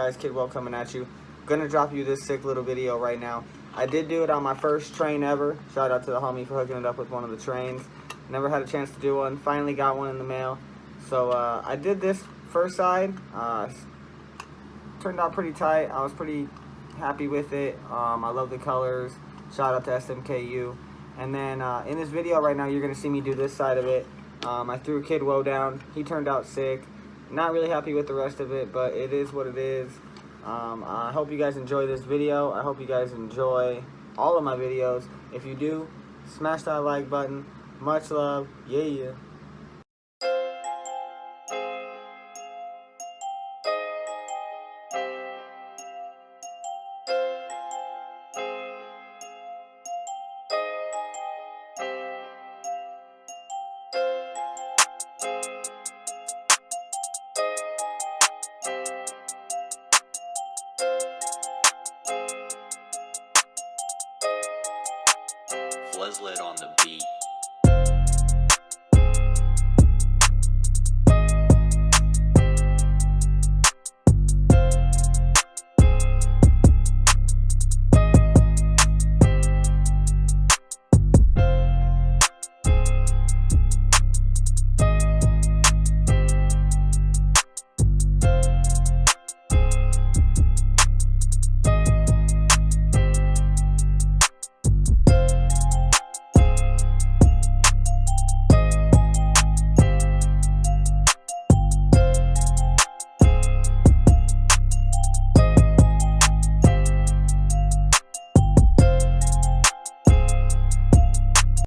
guys? Kidwell coming at you. Gonna drop you this sick little video right now. I did do it on my first train ever. Shout out to the homie for hooking it up with one of the trains. Never had a chance to do one. Finally got one in the mail. So I did this first side. Turned out pretty tight. I was pretty happy with it. I love the colors. Shout out to SMKU. And then in this video right now, you're gonna see me do this side of it. I threw Kidwell down. He turned out sick. Not really happy with the rest of it, but it is what it is. I hope you guys enjoy this video. I hope you guys enjoy all of my videos. If you do, smash that like button. Much love. Yeah. Fleslet on the beat.